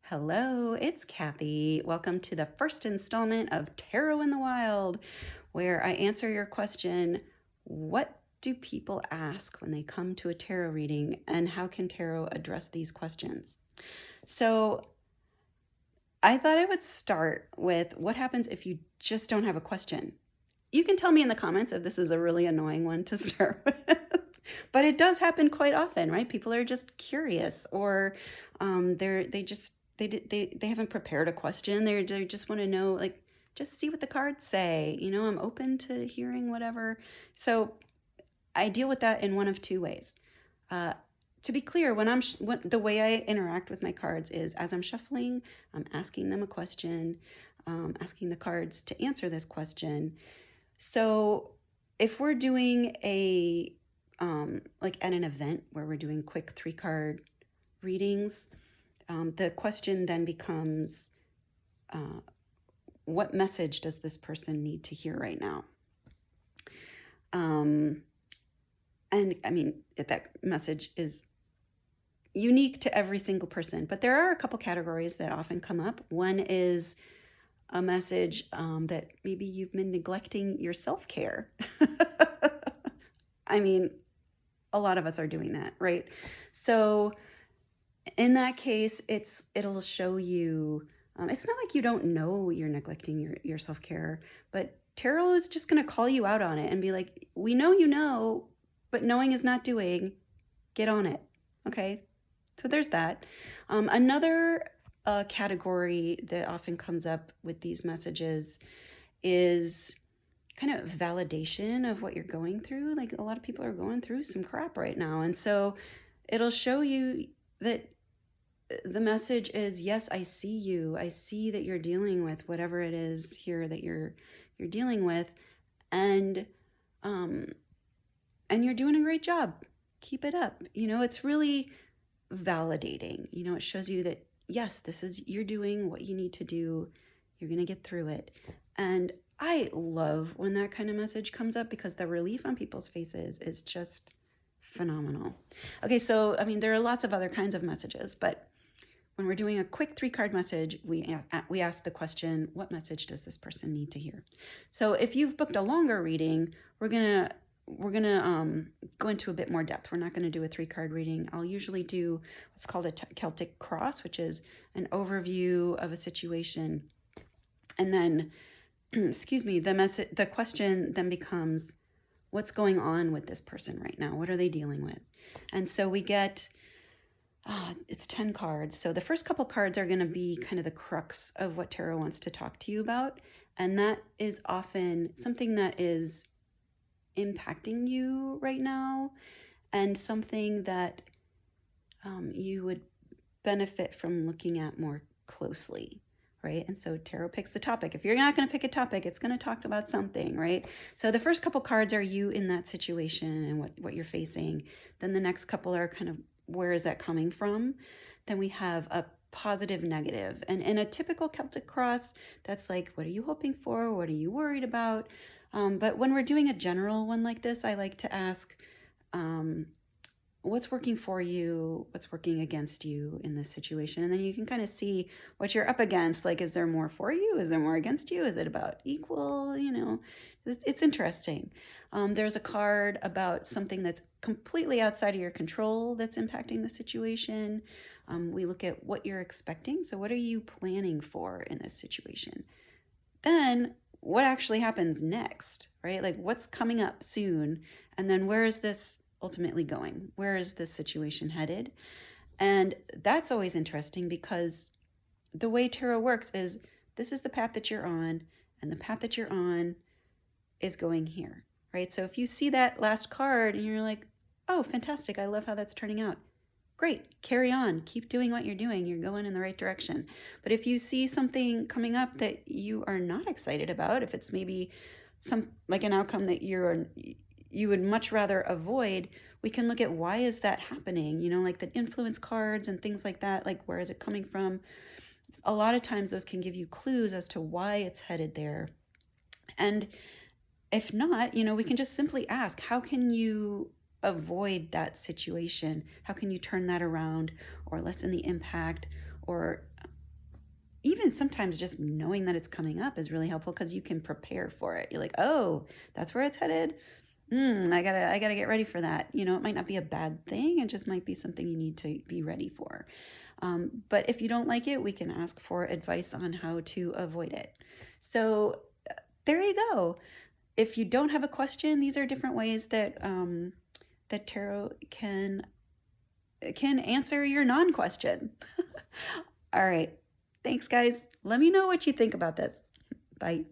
Hello, it's Kathy. Welcome to the first installment of Tarot in the Wild, where I answer your question, what do people ask when they come to a tarot reading, and how can tarot address these questions? So, I thought I would start with what happens if you just don't have a question. You can tell me in the comments if this is a really annoying one to start with. But it does happen quite often, right? People are just curious, or they haven't prepared a question. They just want to know, like, just see what the cards say. I'm open to hearing whatever. So I deal with that in one of two ways. Uh, to be clear, the way I interact with my cards is as I'm shuffling, I'm asking them a question, asking the cards to answer this question. So if we're doing like at an event where we're doing quick 3-card readings, the question then becomes, what message does this person need to hear right now? And I mean, that message is unique to every single person, but there are a couple categories that often come up. One is a message that maybe you've been neglecting your self-care. I mean, a lot of us are doing that, right? So in that case, it'll show you, it's not like you don't know you're neglecting your self-care, but tarot is just going to call you out on it and be like, we know you know, but knowing is not doing. Get on it. Okay? So there's that. Another category that often comes up with these messages is kind of validation of what you're going through. Like, a lot of people are going through some crap right now. And so it'll show you that the message is, yes, I see you. I see that you're dealing with whatever it is here that you're dealing with. And you're doing a great job. Keep it up. It's really validating. It shows you that, yes, you're doing what you need to do. You're going to get through it. And I love when that kind of message comes up because the relief on people's faces is just phenomenal. Okay, so, I mean, there are lots of other kinds of messages, but when we're doing a quick 3-card message, we ask the question, what message does this person need to hear? So if you've booked a longer reading, we're gonna go into a bit more depth. We're not going to do a 3-card reading. I'll usually do what's called a Celtic cross, which is an overview of a situation. And then, excuse me, the question then becomes, what's going on with this person right now? What are they dealing with? And so we get, it's 10 cards. So the first couple cards are going to be kind of the crux of what tarot wants to talk to you about. And that is often something that is impacting you right now, and something that you would benefit from looking at more closely, right? And so tarot picks the topic. If you're not going to pick a topic, it's going to talk about something, right? So the first couple cards are you in that situation and what you're facing. Then the next couple are kind of, where is that coming from? Then we have a positive, negative. And in a typical Celtic cross, that's like, what are you hoping for? What are you worried about? But when we're doing a general one like this, I like to ask, what's working for you? What's working against you in this situation? And then you can kind of see what you're up against. Like, is there more for you? Is there more against you? Is it about equal? It's interesting. There's a card about something that's completely outside of your control that's impacting the situation. We look at what you're expecting. So what are you planning for in this situation? Then what actually happens next, right? Like, what's coming up soon? And then where is this ultimately going? Where is this situation headed? And that's always interesting because the way tarot works is, this is the path that you're on, and the path that you're on is going here, right? So if you see that last card and you're like, oh, fantastic, I love how that's turning out. Great, carry on, keep doing what you're doing. You're going in the right direction. But if you see something coming up that you are not excited about, if it's maybe like an outcome that you would much rather avoid, we can look at, why is that happening? Like the influence cards and things like that, like, where is it coming from? A lot of times those can give you clues as to why it's headed there. And if not, we can just simply ask, how can you avoid that situation? How can you turn that around or lessen the impact, or even sometimes just knowing that it's coming up is really helpful because you can prepare for it. You're like, oh, that's where it's headed. I gotta get ready for that. It might not be a bad thing. It just might be something you need to be ready for. But if you don't like it, we can ask for advice on how to avoid it. So there you go. If you don't have a question, these are different ways that that tarot can answer your non-question. All right. Thanks, guys. Let me know what you think about this. Bye.